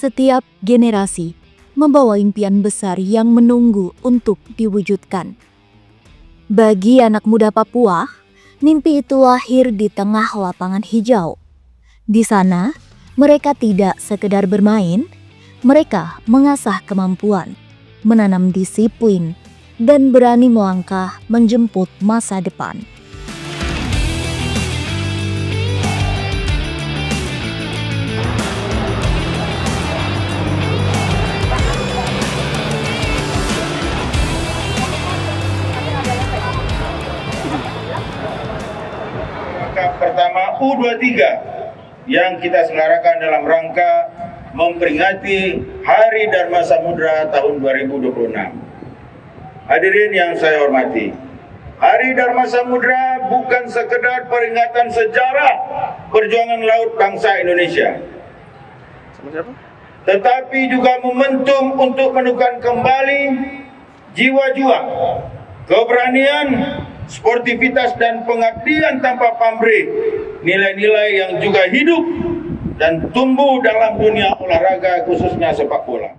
Setiap generasi membawa impian besar yang menunggu untuk diwujudkan. Bagi anak muda Papua, mimpi itu lahir di tengah lapangan hijau. Di sana, mereka tidak sekedar bermain, mereka mengasah kemampuan, menanam disiplin, dan berani melangkah menjemput masa depan. Pertama U23 yang kita selenggarakan dalam rangka memperingati Hari Dharma Samudra tahun 2026. Hadirin yang saya hormati, Hari Dharma Samudra bukan sekedar peringatan sejarah perjuangan laut bangsa Indonesia, tetapi juga momentum untuk menumbuhkan kembali jiwa juang, keberanian, sportivitas dan pengabdian tanpa pamrih, nilai-nilai yang juga hidup dan tumbuh dalam dunia olahraga khususnya sepak bola.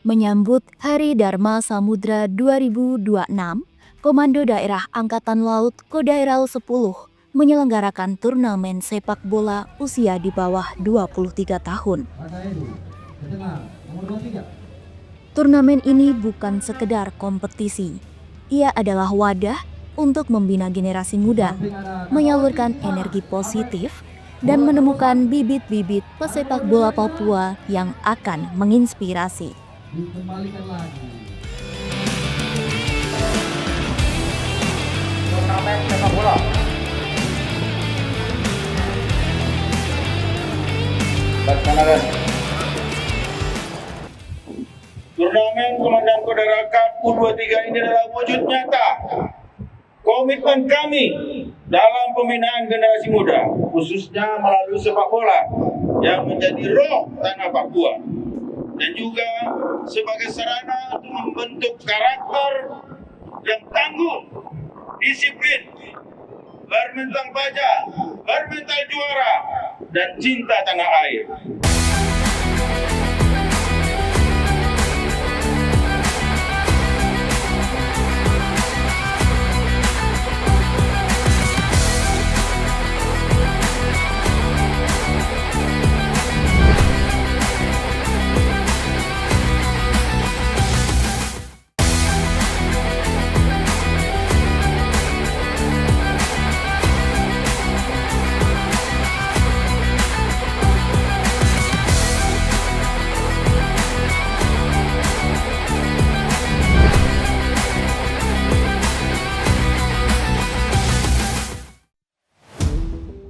Menyambut Hari Dharma Samudra 2026, Komando Daerah Angkatan Laut Kodaeral 10 menyelenggarakan turnamen sepak bola usia di bawah 23 tahun. Turnamen ini bukan sekedar kompetisi. Ia adalah wadah untuk membina generasi muda, menyalurkan energi positif, dan menemukan bibit-bibit pesepak bola Papua yang akan menginspirasi. Turnamen sepak bola. Turnamen Komandan Kodaeral Cup U23 ini adalah wujud nyata komitmen kami dalam pembinaan generasi muda, khususnya melalui sepak bola yang menjadi roh tanah Papua, dan juga sebagai sarana untuk membentuk karakter yang tangguh, disiplin, bermental baja, bermental juara, dan cinta tanah air.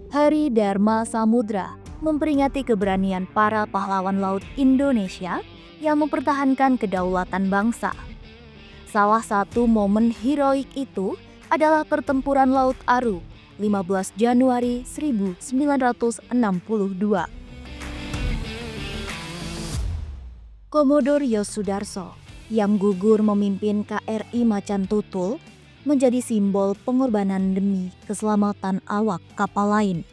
Hari Dharma Samudra memperingati keberanian para pahlawan laut Indonesia yang mempertahankan kedaulatan bangsa. Salah satu momen heroik itu adalah pertempuran Laut Aru 15 Januari 1962. Komodor Yosudarso yang gugur memimpin KRI Macan Tutul menjadi simbol pengorbanan demi keselamatan awak kapal lain,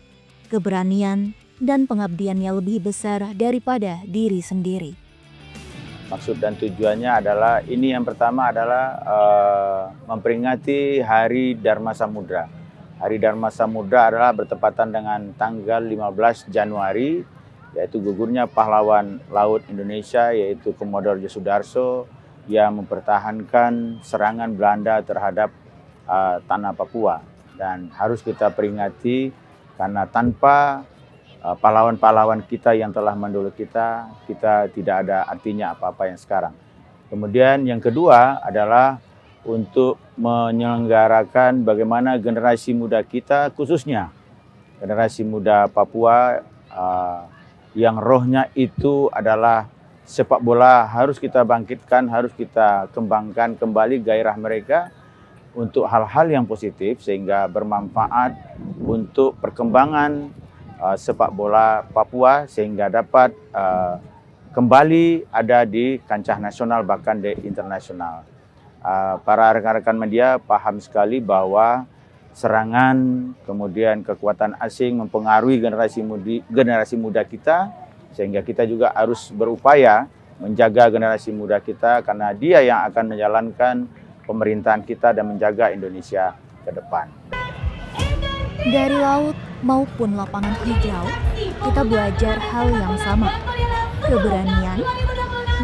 keberanian, dan pengabdian yang lebih besar daripada diri sendiri. Maksud dan tujuannya adalah, ini yang pertama adalah memperingati Hari Dharma Samudra. Hari Dharma Samudra adalah bertepatan dengan tanggal 15 Januari, yaitu gugurnya pahlawan laut Indonesia, yaitu Komodor Yosudarso, yang mempertahankan serangan Belanda terhadap tanah Papua. Dan harus kita peringati karena tanpa pahlawan-pahlawan kita yang telah mendahului kita tidak ada artinya apa-apa yang sekarang. Kemudian yang kedua adalah untuk menyelenggarakan bagaimana generasi muda kita, khususnya generasi muda Papua yang rohnya itu adalah sepak bola, harus kita bangkitkan, harus kita kembangkan kembali gairah mereka untuk hal-hal yang positif sehingga bermanfaat untuk perkembangan sepak bola Papua sehingga dapat kembali ada di kancah nasional bahkan di internasional. para rekan-rekan media paham sekali bahwa serangan, kemudian kekuatan asing mempengaruhi generasi muda kita, sehingga kita juga harus berupaya menjaga generasi muda kita karena dia yang akan menjalankan pemerintahan kita dan menjaga Indonesia ke depan. Dari laut maupun lapangan hijau, kita belajar hal yang sama. Keberanian,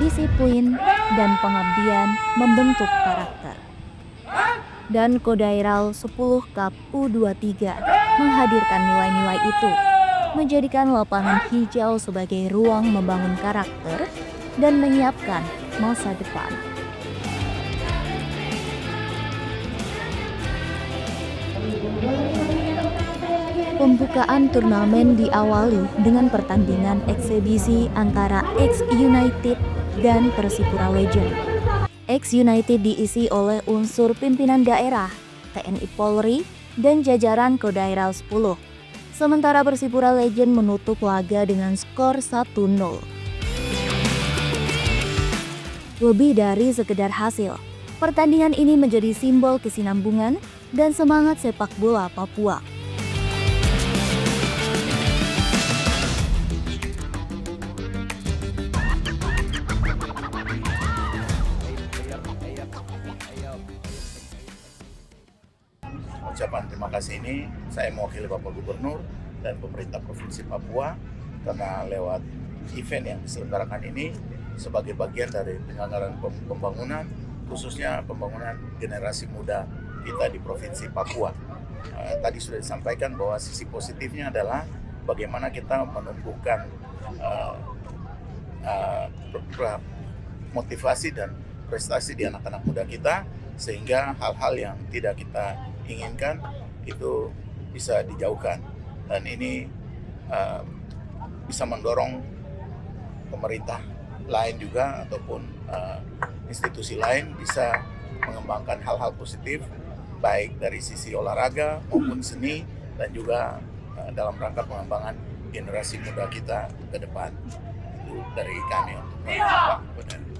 disiplin, dan pengabdian membentuk karakter. Dan Kodairal 10 Cup U23 menghadirkan nilai-nilai itu, menjadikan lapangan hijau sebagai ruang membangun karakter dan menyiapkan masa depan. Pembukaan turnamen diawali dengan pertandingan eksebisi antara X United dan Persipura Legend. X United diisi oleh unsur pimpinan daerah, TNI Polri, dan jajaran Kodairal 10. Sementara Persipura Legend menutup laga dengan skor 1-0. Lebih dari sekedar hasil, pertandingan ini menjadi simbol kesinambungan dan semangat sepak bola Papua. Ucapan terima kasih ini saya mewakili Bapak Gubernur dan pemerintah Provinsi Papua karena lewat event yang diselenggarakan ini sebagai bagian dari penyelenggaraan pembangunan, khususnya pembangunan generasi muda kita di Provinsi Papua. Tadi sudah disampaikan bahwa sisi positifnya adalah bagaimana kita menumbuhkan motivasi dan prestasi di anak-anak muda kita, sehingga hal-hal yang tidak kita inginkan itu bisa dijauhkan, dan ini bisa mendorong pemerintah lain juga ataupun institusi lain bisa mengembangkan hal-hal positif baik dari sisi olahraga maupun seni dan juga dalam rangka pengembangan generasi muda kita ke depan. Itu dari kami untuk Pak Gubernur.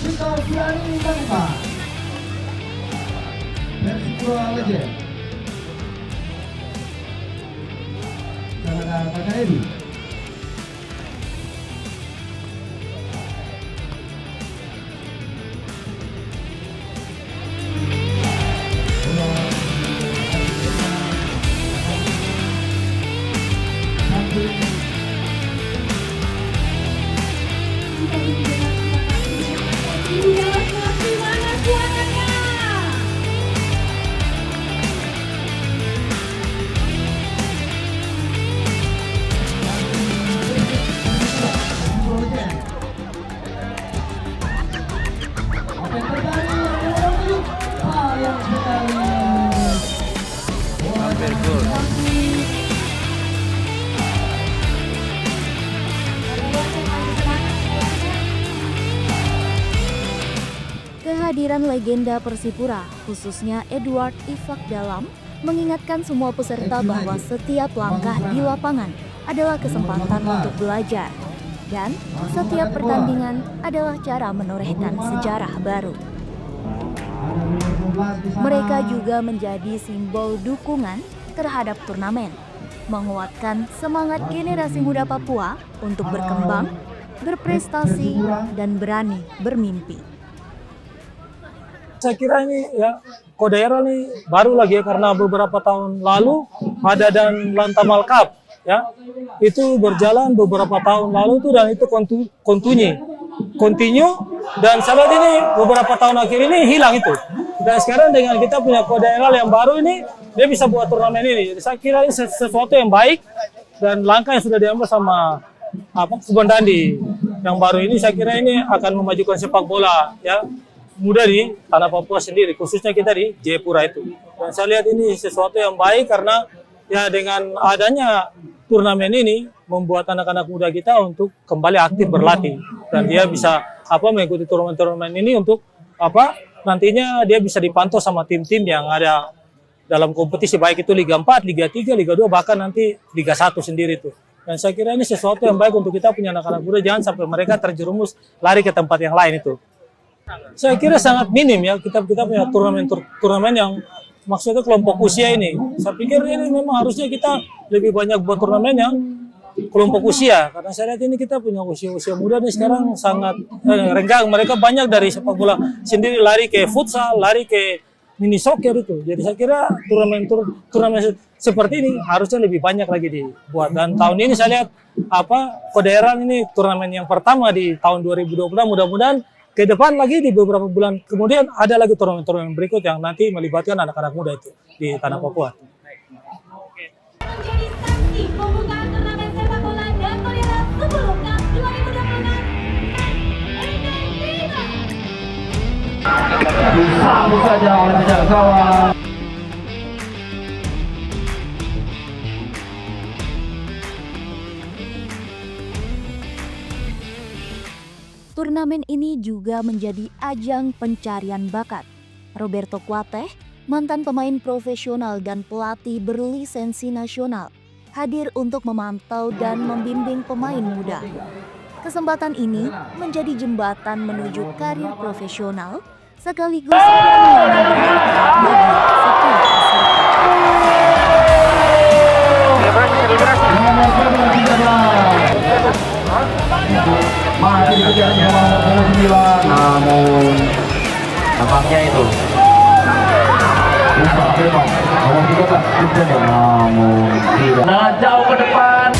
Kita berani tanpa Persipura Legend. Saudara KKRI. Kehadiran legenda Persipura, khususnya Edward Ifak Dalam, mengingatkan semua peserta bahwa setiap langkah di lapangan adalah kesempatan untuk belajar, dan setiap pertandingan adalah cara menorehkan sejarah baru. Mereka juga menjadi simbol dukungan terhadap turnamen, menguatkan semangat generasi muda Papua untuk berkembang, berprestasi, dan berani bermimpi. Saya kira ini ya Kodairal ini baru lagi ya, karena beberapa tahun lalu ada dan Lantamal Cup ya itu berjalan beberapa tahun lalu tuh, dan itu continue dan saat ini beberapa tahun akhir ini hilang itu. Dan sekarang dengan kita punya Kodairal yang baru ini, dia bisa buat turnamen ini. Jadi saya kira ini sesuatu yang baik, dan langkah yang sudah diambil sama Subandandi yang baru ini, saya kira ini akan memajukan sepak bola ya muda di tanah Papua sendiri, khususnya kita di Jayapura itu. Dan saya lihat ini sesuatu yang baik karena ya dengan adanya turnamen ini membuat anak-anak muda kita untuk kembali aktif berlatih dan dia bisa mengikuti turnamen-turnamen ini untuk nantinya dia bisa dipantau sama tim-tim yang ada dalam kompetisi baik itu Liga 4, Liga 3, Liga 2 bahkan nanti Liga 1 sendiri tuh. Dan saya kira ini sesuatu yang baik untuk kita punya anak-anak muda, jangan sampai mereka terjerumus lari ke tempat yang lain itu. Saya kira sangat minim ya kita punya turnamen yang maksudnya kelompok usia ini. Saya pikir ini memang harusnya kita lebih banyak buat turnamen yang kelompok usia, karena saya lihat ini kita punya usia muda nih sekarang sangat renggang. Mereka banyak dari sepak bola sendiri lari ke futsal, lari ke mini soccer itu. Jadi saya kira turnamen seperti ini harusnya lebih banyak lagi dibuat. Dan tahun ini saya lihat Kodairal ini turnamen yang pertama di tahun 2020. Mudah-mudahan ke depan lagi di beberapa bulan kemudian ada lagi turnamen-turnamen berikut yang nanti melibatkan anak-anak muda itu di tanah Papua. Menjadi saksi pembukaan turnamen sepak bola dan Kodairal sebelum KAP 2026. Disambut saja oleh penjaga gawang. Turnamen ini juga menjadi ajang pencarian bakat. Roberto Kuateh, mantan pemain profesional dan pelatih berlisensi nasional, hadir untuk memantau dan membimbing pemain muda. Kesempatan ini menjadi jembatan menuju karir profesional sekaligus pengalaman bermanfaat bagi setiap Masih dikejar nomor 29, namun tampaknya itu Umar Firman nomor 13 namun tidak. Nah, jauh ke depan.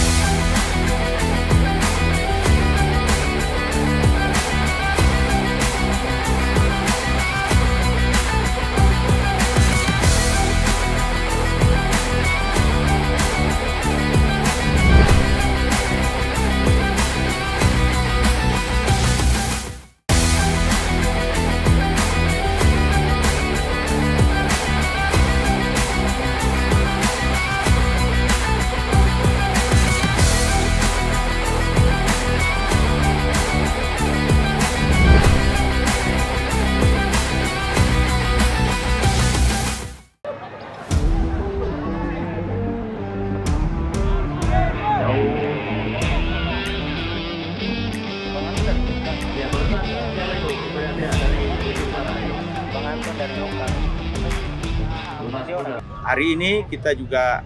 Hari ini kita juga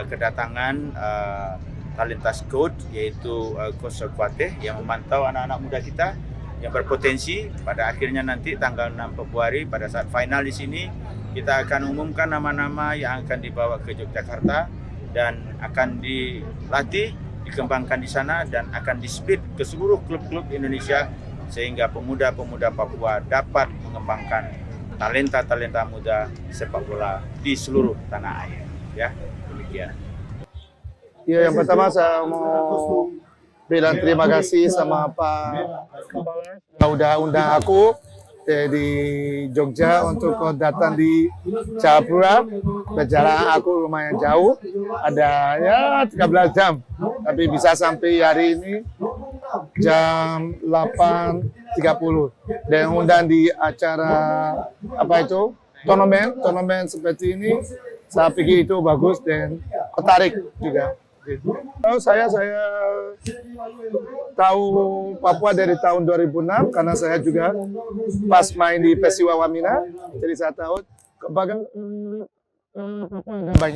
kedatangan talentas coach yaitu Coach Kuateh yang memantau anak-anak muda kita yang berpotensi. Pada akhirnya nanti tanggal 6 Februari pada saat final di sini kita akan umumkan nama-nama yang akan dibawa ke Yogyakarta dan akan dilatih, dikembangkan di sana dan akan di-split ke seluruh klub-klub Indonesia sehingga pemuda-pemuda Papua dapat mengembangkan talenta-talenta muda sepak bola di seluruh tanah air. Ya, demikian. Ya, yang pertama saya mau bilang terima kasih sama Pak Kepala yang udah undang aku di Jogja untuk datang di Jayapura. Perjalanan aku lumayan jauh, ada ya 13 jam, tapi bisa sampai hari ini jam 8.30 dan undang di acara turnamen seperti ini. Saya pikir itu bagus dan tertarik juga. Saya tahu Papua dari tahun 2006 karena saya juga pas main di Persiwa Wamena, jadi saya tahu banyak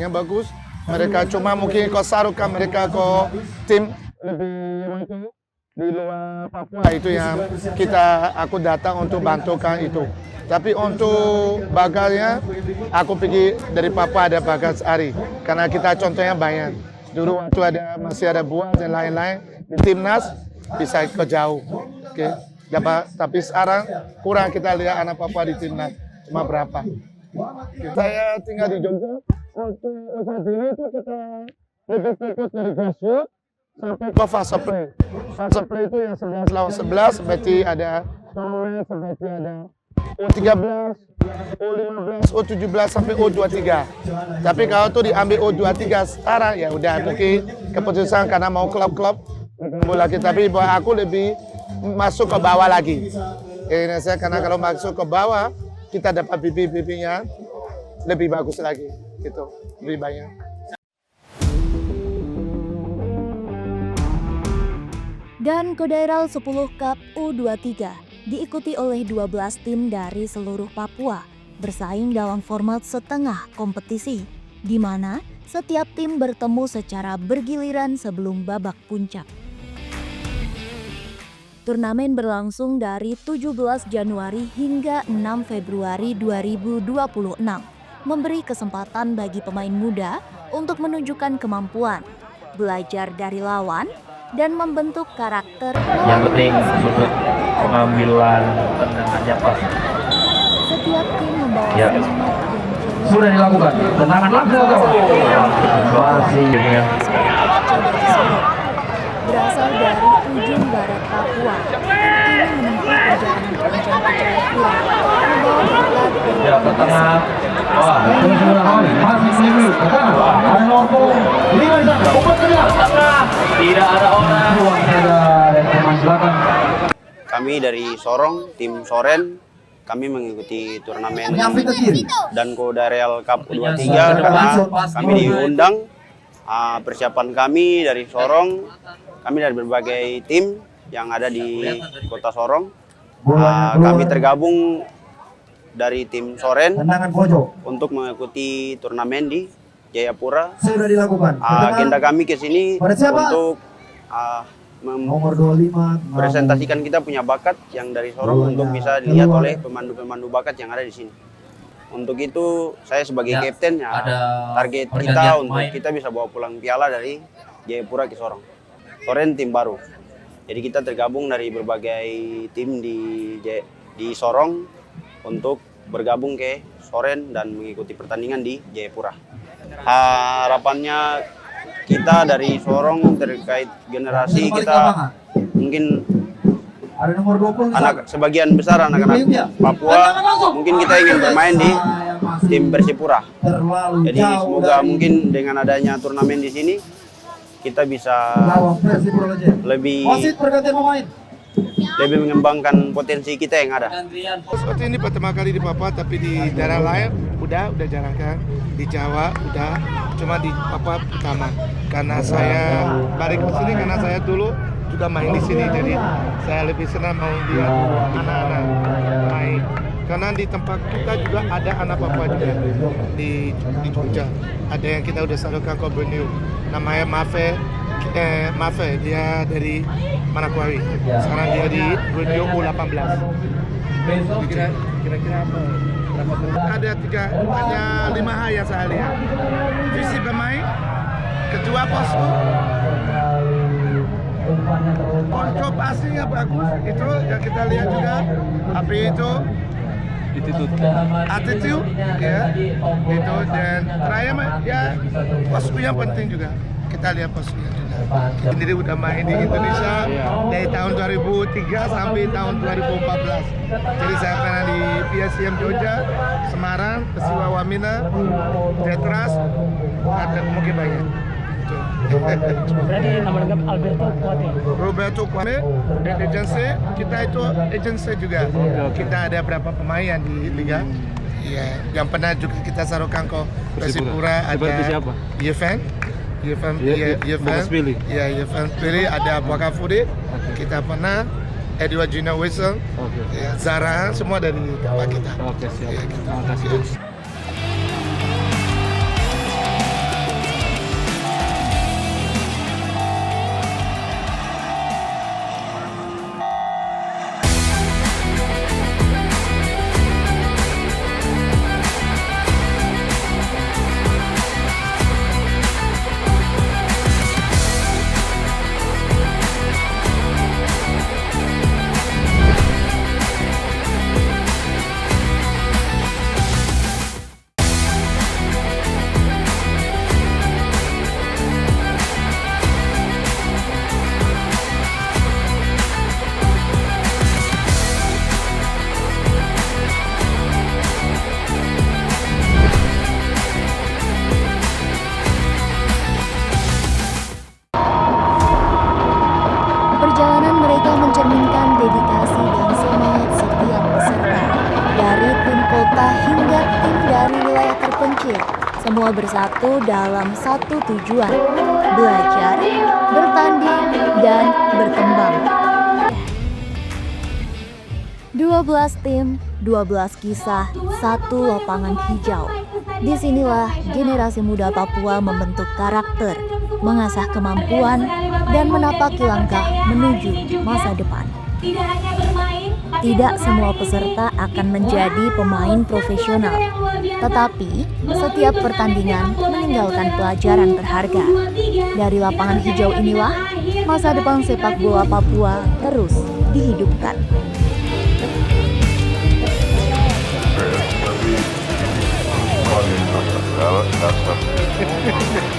bagus. Mereka cuma mungkin kau sarukan mereka kau tim di luar Papua itu yang aku datang untuk bantukan itu. Tapi untuk bagasnya aku pergi dari Papua ada bagas Ari karena kita contohnya banyak. Dulu waktu masih ada buah dan lain-lain di timnas bisa ke jauh. Oke. Tapi sekarang kurang kita lihat anak Papua di timnas cuma berapa. Saya tinggal di Jogja. Waktu dulu itu kita lebih fokus dari grassroots sampai ke fase play. Fase play itu yang 11 lawan 11 seperti ada tournament, seperti ada U13, U15, U17 sampai U23. Tapi kalau tuh diambil U23 setara ya udah mungkin keputusan karena mau klub-klub lagi. Tapi buat aku lebih masuk ke bawah lagi. Indonesia karena kalau masuk ke bawah kita dapat bibit-bibitnya lebih bagus lagi gitu, lebih banyak. Dan Kodairal 10 Cup U23 diikuti oleh 12 tim dari seluruh Papua bersaing dalam format setengah kompetisi, di mana setiap tim bertemu secara bergiliran sebelum babak puncak. Turnamen berlangsung dari 17 Januari hingga 6 Februari 2026, memberi kesempatan bagi pemain muda untuk menunjukkan kemampuan, belajar dari lawan, dan membentuk karakter. Yang penting untuk pengambilan tendangannya pas. Setiap tim membawa Ya. semangat dan ceria. Sudah dilakukan. Tendangan langsung ke masih ya. Berasal dari ujung barat Papua, kini menempuh perjalanan panjang ke Jayapura, membawa berkat dan Ya ke tengah. Wah, itu sudah masih ini ke tengah. Ada nomor 5 di sana. Umpan ke tengah. Tidak ada orang. Ruang saja dari teman belakang. Kami dari Sorong, tim Soren, kami mengikuti turnamen Danko Daryl Cup U23 karena kami diundang. Persiapan kami dari Sorong, kami dari berbagai tim yang ada di kota Sorong. Kami tergabung dari tim Soren untuk mengikuti turnamen di Jayapura. Sudah dilakukan. Agenda kami ke sini untuk Nomor 25. presentasikan kita punya bakat yang dari Sorong untuk bisa dilihat oleh pemandu-pemandu bakat yang ada di sini. Untuk itu saya sebagai kapten ya, target kita untuk kita bisa bawa pulang piala dari Jayapura ke Sorong. Soren tim baru. Jadi kita tergabung dari berbagai tim di Sorong untuk bergabung ke Soren dan mengikuti pertandingan di Jayapura. Harapannya kita dari Sorong terkait generasi kita mungkin Ada nomor 20. sebagian besar anak-anak Papua mungkin kita ingin bermain di tim Persipura. Jadi semoga mungkin dengan adanya turnamen di sini kita bisa lebih mengembangkan potensi kita yang ada. Seperti ini pertama kali di Papua, tapi di daerah lain udah jarang kan. Di Jawa udah, cuma di Papua pertama. Karena saya balik ke sini karena saya dulu juga main di sini, jadi saya lebih senang mau lihat anak-anak main. Karena di tempat kita juga ada anak Papua juga di Jogja. Ada yang kita udah salurkan ke Borneo. Namanya Mafe, dia dari Manokwari. Sekarang dia di Borneo U18. Kira-kira apa? Ada 5 hal yang saya lihat. Visi bermain, kedua posko, kontrol passingnya bagus, itu yang kita lihat juga. Tapi itu attitude ya, itu dan terakhir ya poskonya penting juga. Kita lihat poskonya juga. Jadi udah main di Indonesia dari tahun 2003 sampai tahun 2014. Jadi saya pernah di PSM Jogja, Semarang, Persiwa Wamena, Detras, ada mungkin banyak. Berarti nama lengkap Roberto Kwame dan agensi kita itu agensi juga. Kita ada berapa pemain yang di liga. Ya, yang pernah juga kita sarukan ke Persipura ada Yevan Pili, ada Baka Fudi. Kita pernah Edward Gina Wilson, Zara, semua dari tempat kita. Oke, siap. Ya, gitu. Terima kasih. yang mencerminkan dedikasi dan semangat setiap peserta. Dari tim kota hingga tim dari wilayah terpencil, semua bersatu dalam satu tujuan, belajar, bertanding, dan berkembang. 12 tim, 12 kisah, satu lapangan hijau. Disinilah generasi muda Papua membentuk karakter, mengasah kemampuan, dan menapaki langkah menuju masa depan. Tidak semua peserta akan menjadi pemain profesional, tetapi setiap pertandingan meninggalkan pelajaran berharga. Dari lapangan hijau inilah masa depan sepak bola Papua terus dihidupkan.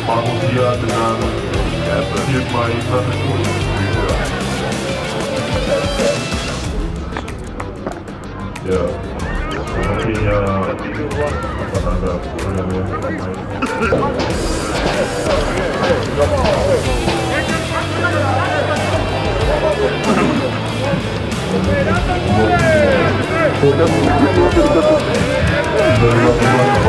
Manusia dengan mainan itu beda. Ya, sepertinya akan ada pemain. Dari lapangan